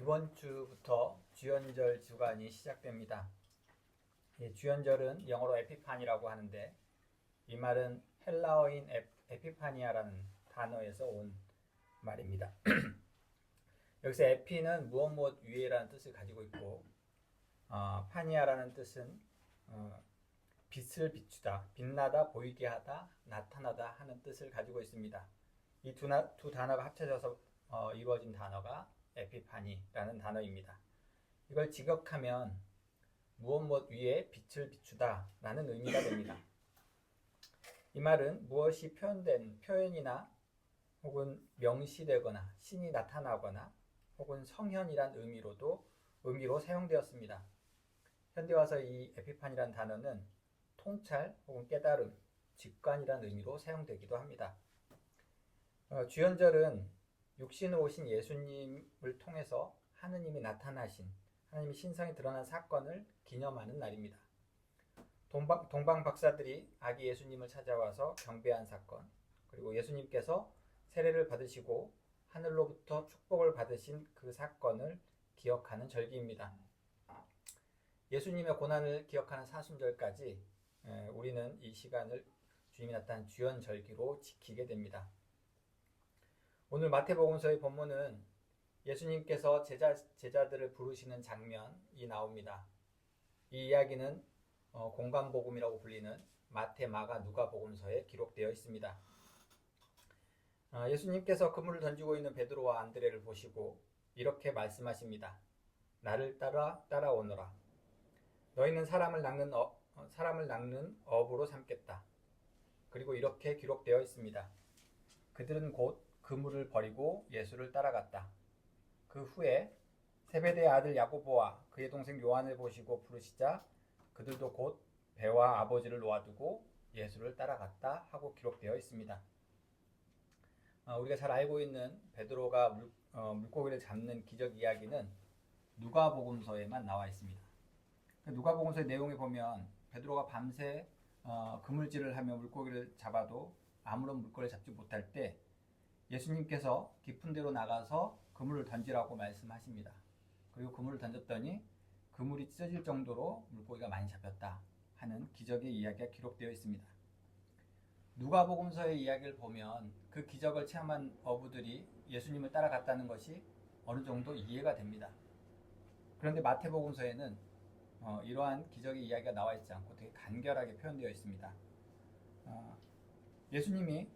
이번 주부터 주연절 주간이 시작됩니다. 주연절은 영어로 에피파니라고 하는데 이 말은 헬라어인 에피파니아라는 단어에서 온 말입니다. 여기서 에피는 무엇 위에라는 뜻을 가지고 있고 파니아라는 뜻은 빛을 비추다, 빛나다, 보이게 하다, 나타나다 하는 뜻을 가지고 있습니다. 이 두 단어가 합쳐져서 이루어진 단어가 에피파니라는 단어입니다. 이걸 직역하면 무엇 위에 빛을 비추다 라는 의미가 됩니다. 이 말은 무엇이 표현된 표현이나 혹은 명시되거나 신이 나타나거나 혹은 성현이란 의미로 사용되었습니다. 현대 와서 이 에피파니라는 단어는 통찰 혹은 깨달음, 직관이라는 의미로 사용되기도 합니다. 주연절은 육신으로 오신 예수님을 통해서 하느님이 나타나신, 하나님의 신성이 드러난 사건을 기념하는 날입니다. 동방 박사들이 아기 예수님을 찾아와서 경배한 사건, 그리고 예수님께서 세례를 받으시고 하늘로부터 축복을 받으신 그 사건을 기억하는 절기입니다. 예수님의 고난을 기억하는 사순절까지 우리는 이 시간을 주님이 나타난 주연절기로 지키게 됩니다. 오늘 마태복음서의 본문은 예수님께서 제자들을 부르시는 장면이 나옵니다. 이 이야기는 공간복음이라고 불리는 마태, 마가, 누가복음서에 기록되어 있습니다. 예수님께서 그물을 던지고 있는 베드로와 안드레를 보시고 이렇게 말씀하십니다. 나를 따라오너라. 너희는 사람을 낚는 어부로 삼겠다. 그리고 이렇게 기록되어 있습니다. 그들은 곧 그물을 버리고 예수를 따라갔다. 그 후에 세베대의 아들 야고보와 그의 동생 요한을 보시고 부르시자 그들도 곧 배와 아버지를 놓아두고 예수를 따라갔다 하고 기록되어 있습니다. 우리가 잘 알고 있는 베드로가 물고기를 잡는 기적 이야기는 누가복음서에만 나와 있습니다. 누가복음서의 내용에 보면 베드로가 밤새 그물질을 하며 물고기를 잡아도 아무런 물고기를 잡지 못할 때 예수님께서 깊은 데로 나가서 그물을 던지라고 말씀하십니다. 그리고 그물을 던졌더니 그물이 찢어질 정도로 물고기가 많이 잡혔다 하는 기적의 이야기가 기록되어 있습니다. 누가복음서의 이야기를 보면 그 기적을 체험한 어부들이 예수님을 따라갔다는 것이 어느 정도 이해가 됩니다. 그런데 마태복음서에는 이러한 기적의 이야기가 나와 있지 않고 되게 간결하게 표현되어 있습니다. 예수님이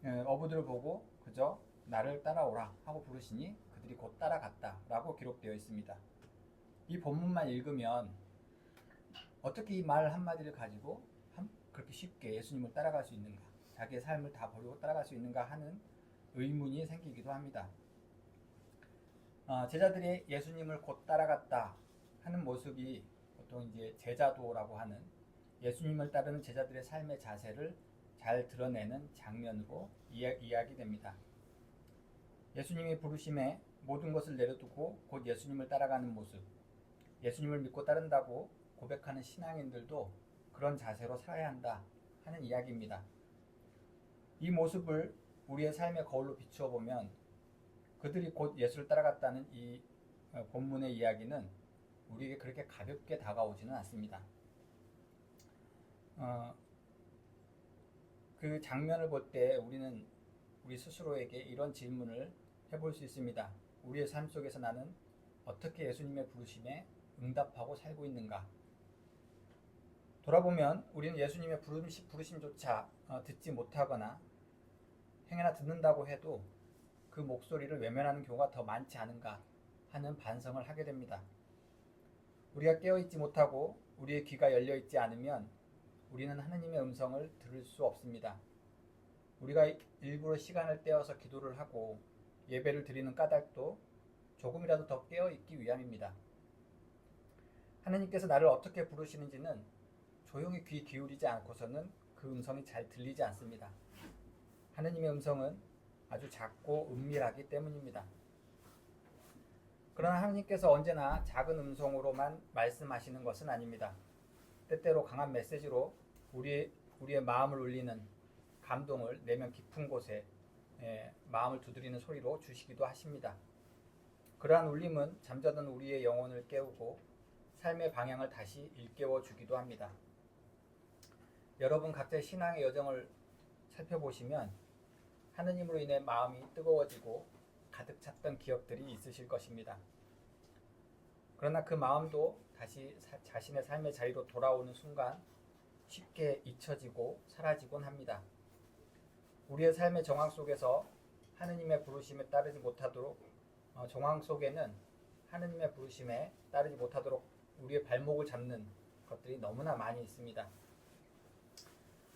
어부들을 보고 그저 나를 따라오라 하고 부르시니 그들이 곧 따라갔다 라고 기록되어 있습니다. 이 본문만 읽으면 어떻게 이 말 한마디를 가지고 그렇게 쉽게 예수님을 따라갈 수 있는가, 자기의 삶을 다 버리고 따라갈 수 있는가 하는 의문이 생기기도 합니다. 제자들이 예수님을 곧 따라갔다 하는 모습이 보통 이제 제자도라고 하는 예수님을 따르는 제자들의 삶의 자세를 잘 드러내는 장면으로 이야기됩니다. 예수님이 부르심에 모든 것을 내려두고 곧 예수님을 따라가는 모습, 예수님을 믿고 따른다고 고백하는 신앙인들도 그런 자세로 살아야 한다 하는 이야기입니다. 이 모습을 우리의 삶의 거울로 비추어 보면 그들이 곧 예수를 따라갔다는 이 본문의 이야기는 우리에게 그렇게 가볍게 다가오지는 않습니다. 그 장면을 볼 때 우리는 우리 스스로에게 이런 질문을 해볼 수 있습니다. 우리의 삶 속에서 나는 어떻게 예수님의 부르심에 응답하고 살고 있는가? 돌아보면 우리는 예수님의 부르심조차 듣지 못하거나 행여나 듣는다고 해도 그 목소리를 외면하는 경우가 더 많지 않은가 하는 반성을 하게 됩니다. 우리가 깨어있지 못하고 우리의 귀가 열려있지 않으면 우리는 하느님의 음성을 들을 수 없습니다. 우리가 일부러 시간을 떼어서 기도를 하고 예배를 드리는 까닭도 조금이라도 더 깨어있기 위함입니다. 하느님께서 나를 어떻게 부르시는지는 조용히 귀 기울이지 않고서는 그 음성이 잘 들리지 않습니다. 하느님의 음성은 아주 작고 은밀하기 때문입니다. 그러나 하느님께서 언제나 작은 음성으로만 말씀하시는 것은 아닙니다. 때때로 강한 메시지로 우리의 마음을 울리는 감동을 내면 깊은 곳에 마음을 두드리는 소리로 주시기도 하십니다. 그러한 울림은 잠자던 우리의 영혼을 깨우고 삶의 방향을 다시 일깨워 주기도 합니다. 여러분 각자의 신앙의 여정을 살펴보시면 하느님으로 인해 마음이 뜨거워지고 가득 찼던 기억들이 있으실 것입니다. 그러나 그 마음도 다시 자신의 삶의 자리로 돌아오는 순간 쉽게 잊혀지고 사라지곤 합니다. 우리의 삶의 정황 속에서 하느님의 부르심에 따르지 못하도록 정황 속에는 하느님의 부르심에 따르지 못하도록 우리의 발목을 잡는 것들이 너무나 많이 있습니다.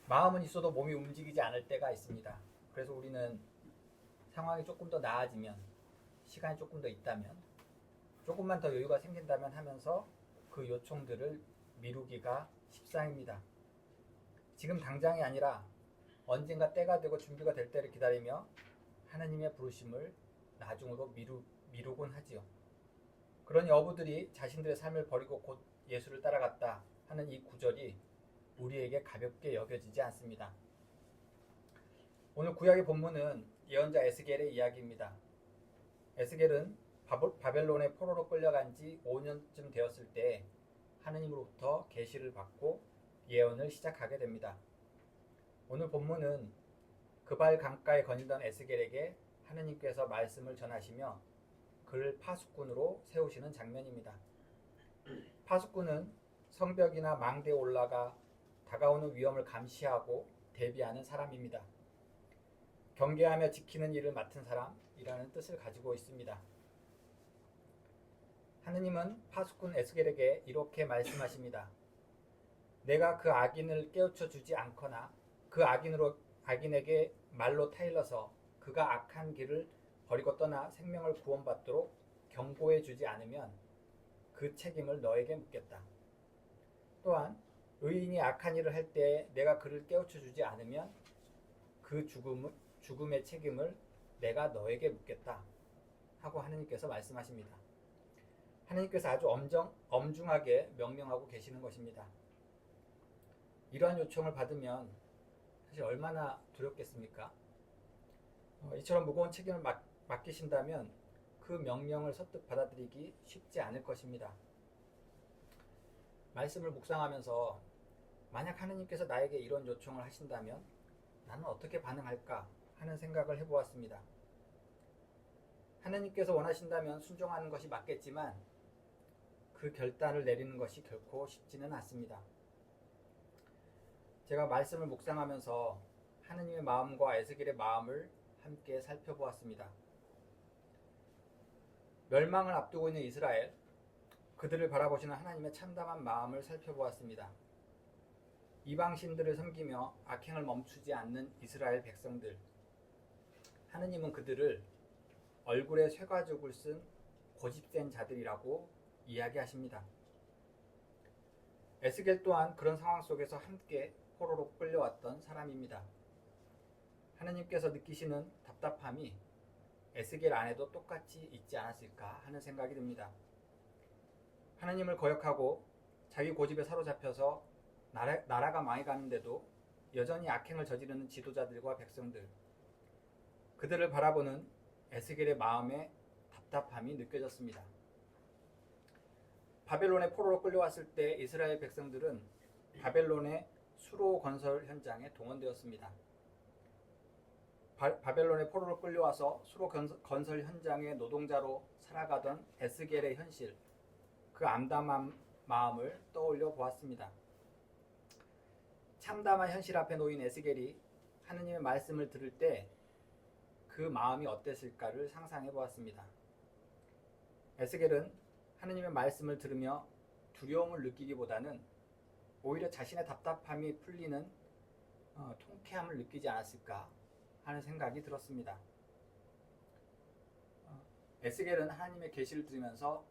마음은 있어도 몸이 움직이지 않을 때가 있습니다. 그래서 우리는 상황이 조금 더 나아지면, 시간이 조금 더 있다면, 조금만 더 여유가 생긴다면 하면서 그 요청들을 미루기가 십상입니다. 지금 당장이 아니라 언젠가 때가 되고 준비가 될 때를 기다리며 하느님의 부르심을 나중으로 미루곤 하지요. 그러니 어부들이 자신들의 삶을 버리고 곧 예수를 따라갔다 하는 이 구절이 우리에게 가볍게 여겨지지 않습니다. 오늘 구약의 본문은 예언자 에스겔의 이야기입니다. 에스겔은 바벨론의 포로로 끌려간 지 5년쯤 되었을 때 하느님으로부터 계시를 받고 예언을 시작하게 됩니다. 오늘 본문은 그발 강가에 거니던 에스겔에게 하느님께서 말씀을 전하시며 그를 파수꾼으로 세우시는 장면입니다. 파수꾼은 성벽이나 망대에 올라가 다가오는 위험을 감시하고 대비하는 사람입니다. 경계하며 지키는 일을 맡은 사람이라는 뜻을 가지고 있습니다. 하느님은 파수꾼 에스겔에게 이렇게 말씀하십니다. 내가 그 악인을 깨우쳐 주지 않거나 그 악인에게 말로 타일러서 그가 악한 길을 버리고 떠나 생명을 구원받도록 경고해 주지 않으면 그 책임을 너에게 묻겠다. 또한 의인이 악한 일을 할 때 내가 그를 깨우쳐 주지 않으면 그 죽음의 책임을 내가 너에게 묻겠다 하고 하느님께서 말씀하십니다. 하느님께서 아주 엄중하게 명령하고 계시는 것입니다. 이러한 요청을 받으면 사실 얼마나 두렵겠습니까? 이처럼 무거운 책임을 맡기신다면 그 명령을 설득 받아들이기 쉽지 않을 것입니다. 말씀을 묵상하면서 만약 하느님께서 나에게 이런 요청을 하신다면 나는 어떻게 반응할까 하는 생각을 해보았습니다. 하느님께서 원하신다면 순종하는 것이 맞겠지만 그 결단을 내리는 것이 결코 쉽지는 않습니다. 제가 말씀을 묵상하면서 하느님의 마음과 에스겔의 마음을 함께 살펴보았습니다. 멸망을 앞두고 있는 이스라엘, 그들을 바라보시는 하나님의 참담한 마음을 살펴보았습니다. 이방신들을 섬기며 악행을 멈추지 않는 이스라엘 백성들, 하느님은 그들을 얼굴에 쇠가죽을 쓴 고집센 자들이라고 이야기하십니다. 에스겔 또한 그런 상황 속에서 함께 포로로 끌려왔던 사람입니다. 하느님께서 느끼시는 답답함이 에스겔 안에도 똑같이 있지 않았을까 하는 생각이 듭니다. 하느님을 거역하고 자기 고집에 사로잡혀서 나라가 망해가는데도 여전히 악행을 저지르는 지도자들과 백성들, 그들을 바라보는 에스겔의 마음에 답답함이 느껴졌습니다. 바벨론의 포로로 끌려왔을 때 이스라엘 백성들은 바벨론의 수로 건설 현장에 동원되었습니다. 바벨론의 포로로 끌려와서 수로 건설 현장의 노동자로 살아가던 에스겔의 현실, 그 암담한 마음을 떠올려 보았습니다. 참담한 현실 앞에 놓인 에스겔이 하느님의 말씀을 들을 때 그 마음이 어땠을까를 상상해 보았습니다. 에스겔은 하느님의 말씀을 들으며 두려움을 느끼기보다는 오히려 자신의 답답함이 풀리는 통쾌함을 느끼지 않았을까 하는 생각이 들었습니다. 에스겔은 하나님의 계시를 들으면서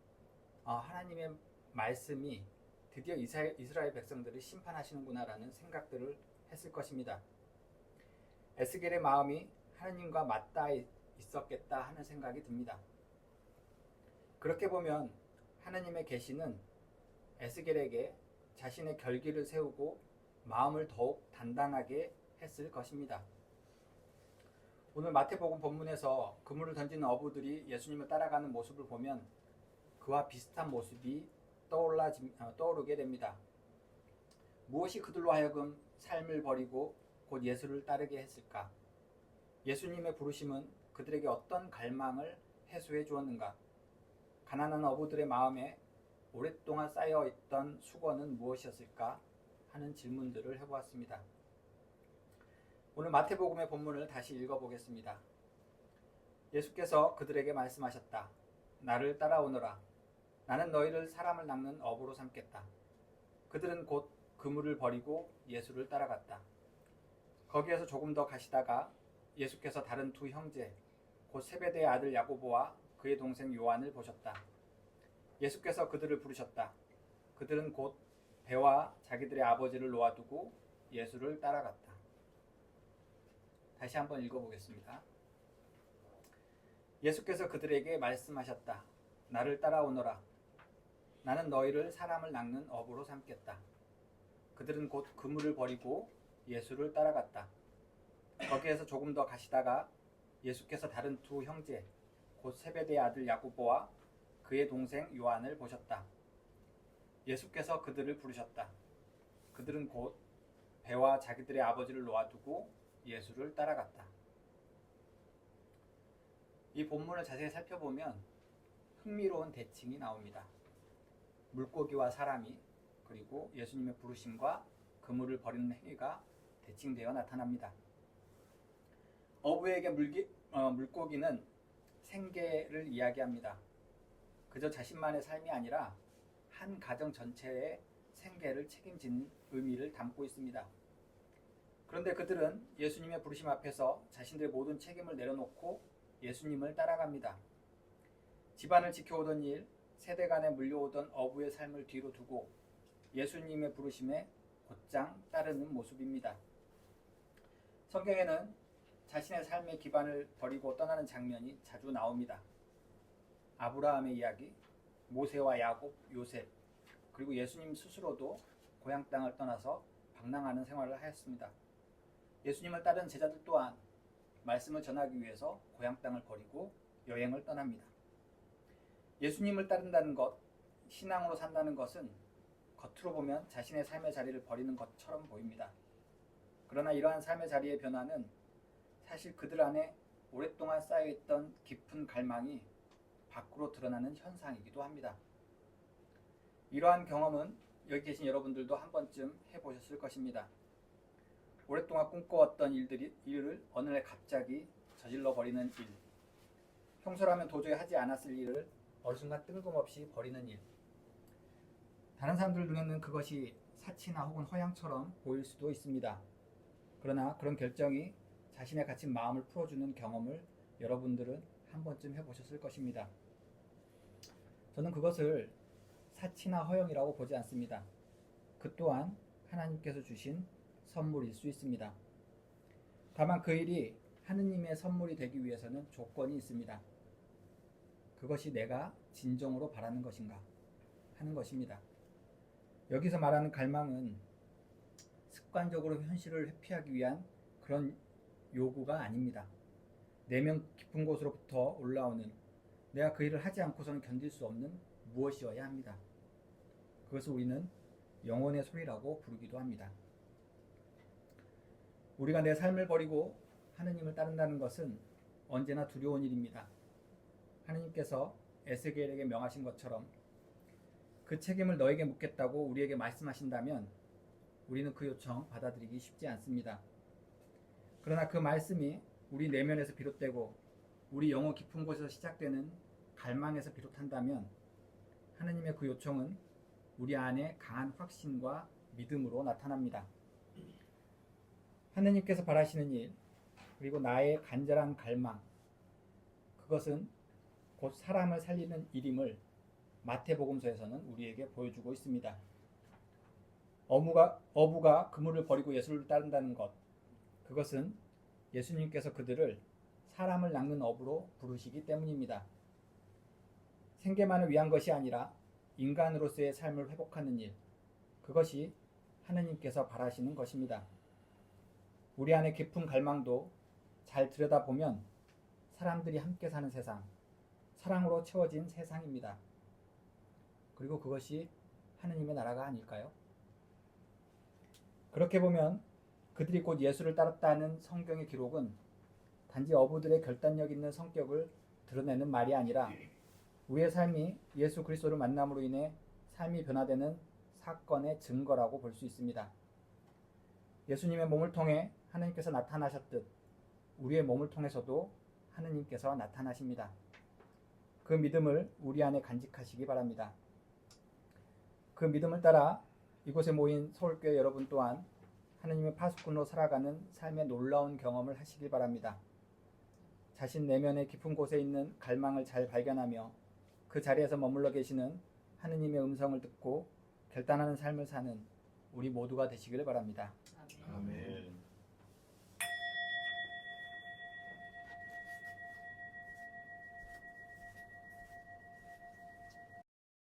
하나님의 말씀이 드디어 이스라엘 백성들을 심판하시는구나라는 생각들을 했을 것입니다. 에스겔의 마음이 하나님과 맞닿아 있었겠다 하는 생각이 듭니다. 그렇게 보면 하나님의 계시는 에스겔에게 자신의 결기를 세우고 마음을 더욱 단단하게 했을 것입니다. 오늘 마태복음 본문에서 그물을 던지는 어부들이 예수님을 따라가는 모습을 보면 그와 비슷한 모습이 떠오르게 됩니다. 무엇이 그들로 하여금 삶을 버리고 곧 예수를 따르게 했을까? 예수님의 부르심은 그들에게 어떤 갈망을 해소해 주었는가? 가난한 어부들의 마음에 오랫동안 쌓여있던 수고는 무엇이었을까? 하는 질문들을 해보았습니다. 오늘 마태복음의 본문을 다시 읽어보겠습니다. 예수께서 그들에게 말씀하셨다. 나를 따라오너라. 나는 너희를 사람을 낚는 어부로 삼겠다. 그들은 곧 그물을 버리고 예수를 따라갔다. 거기에서 조금 더 가시다가 예수께서 다른 두 형제, 곧 세베대의 아들 야고보와 그의 동생 요한을 보셨다. 예수께서 그들을 부르셨다. 그들은 곧 배와 자기들의 아버지를 놓아두고 예수를 따라갔다. 다시 한번 읽어보겠습니다. 예수께서 그들에게 말씀하셨다. 나를 따라오너라. 나는 너희를 사람을 낚는 어부로 삼겠다. 그들은 곧 그물을 버리고 예수를 따라갔다. 거기에서 조금 더 가시다가 예수께서 다른 두 형제, 곧 세베대의 아들 야고보와 그의 동생 요한을 보셨다. 예수께서 그들을 부르셨다. 그들은 곧 배와 자기들의 아버지를 놓아두고 예수를 따라갔다. 이 본문을 자세히 살펴보면 흥미로운 대칭이 나옵니다. 물고기와 사람이 그리고 예수님의 부르심과 그물을 버리는 행위가 대칭되어 나타납니다. 어부에게 물고기는 생계를 이야기합니다. 그저 자신만의 삶이 아니라 한 가정 전체의 생계를 책임지는 의미를 담고 있습니다. 그런데 그들은 예수님의 부르심 앞에서 자신들의 모든 책임을 내려놓고 예수님을 따라갑니다. 집안을 지켜오던 일, 세대 간에 물려오던 어부의 삶을 뒤로 두고 예수님의 부르심에 곧장 따르는 모습입니다. 성경에는 자신의 삶의 기반을 버리고 떠나는 장면이 자주 나옵니다. 아브라함의 이야기, 모세와 야곱, 요셉, 그리고 예수님 스스로도 고향 땅을 떠나서 방랑하는 생활을 하였습니다. 예수님을 따른 제자들 또한 말씀을 전하기 위해서 고향 땅을 버리고 여행을 떠납니다. 예수님을 따른다는 것, 신앙으로 산다는 것은 겉으로 보면 자신의 삶의 자리를 버리는 것처럼 보입니다. 그러나 이러한 삶의 자리의 변화는 사실 그들 안에 오랫동안 쌓여있던 깊은 갈망이 밖으로 드러나는 현상이기도 합니다. 이러한 경험은 여기 계신 여러분들도 한 번쯤 해보셨을 것입니다. 오랫동안 꿈꿔왔던 일을 어느 날 갑자기 저질러 버리는 일, 평소라면 도저히 하지 않았을 일을 어느 순간 뜬금없이 버리는 일. 다른 사람들 눈에는 그것이 사치나 혹은 허양처럼 보일 수도 있습니다. 그러나 그런 결정이 자신의 갇힌 마음을 풀어주는 경험을 여러분들은 한 번쯤 해보셨을 것입니다. 저는 그것을 사치나 허영이라고 보지 않습니다. 그 또한 하나님께서 주신 선물일 수 있습니다. 다만 그 일이 하느님의 선물이 되기 위해서는 조건이 있습니다. 그것이 내가 진정으로 바라는 것인가 하는 것입니다. 여기서 말하는 갈망은 습관적으로 현실을 회피하기 위한 그런 요구가 아닙니다. 내면 깊은 곳으로부터 올라오는 내가 그 일을 하지 않고서는 견딜 수 없는 무엇이어야 합니다. 그것을 우리는 영혼의 소리라고 부르기도 합니다. 우리가 내 삶을 버리고 하느님을 따른다는 것은 언제나 두려운 일입니다. 하느님께서 에스겔에게 명하신 것처럼 그 책임을 너에게 묻겠다고 우리에게 말씀하신다면 우리는 그 요청 받아들이기 쉽지 않습니다. 그러나 그 말씀이 우리 내면에서 비롯되고 우리 영혼 깊은 곳에서 시작되는 갈망에서 비롯한다면 하느님의 그 요청은 우리 안에 강한 확신과 믿음으로 나타납니다. 하느님께서 바라시는 일, 그리고 나의 간절한 갈망, 그것은 곧 사람을 살리는 일임을 마태복음서에서는 우리에게 보여주고 있습니다. 어부가 그물을 버리고 예수를 따른다는 것, 그것은 예수님께서 그들을 사람을 낚는 어부로 부르시기 때문입니다. 생계만을 위한 것이 아니라 인간으로서의 삶을 회복하는 일, 그것이 하느님께서 바라시는 것입니다. 우리 안에 깊은 갈망도 잘 들여다보면 사람들이 함께 사는 세상, 사랑으로 채워진 세상입니다. 그리고 그것이 하느님의 나라가 아닐까요? 그렇게 보면 그들이 곧 예수를 따랐다는 성경의 기록은 단지 어부들의 결단력 있는 성격을 드러내는 말이 아니라 우리의 삶이 예수 그리스도를 만남으로 인해 삶이 변화되는 사건의 증거라고 볼 수 있습니다. 예수님의 몸을 통해 하느님께서 나타나셨듯 우리의 몸을 통해서도 하느님께서 나타나십니다. 그 믿음을 우리 안에 간직하시기 바랍니다. 그 믿음을 따라 이곳에 모인 서울교회 여러분 또한 하느님의 파수꾼으로 살아가는 삶의 놀라운 경험을 하시길 바랍니다. 자신 내면의 깊은 곳에 있는 갈망을 잘 발견하며 그 자리에서 머물러 계시는 하느님의 음성을 듣고 결단하는 삶을 사는 우리 모두가 되시길 바랍니다. 아멘.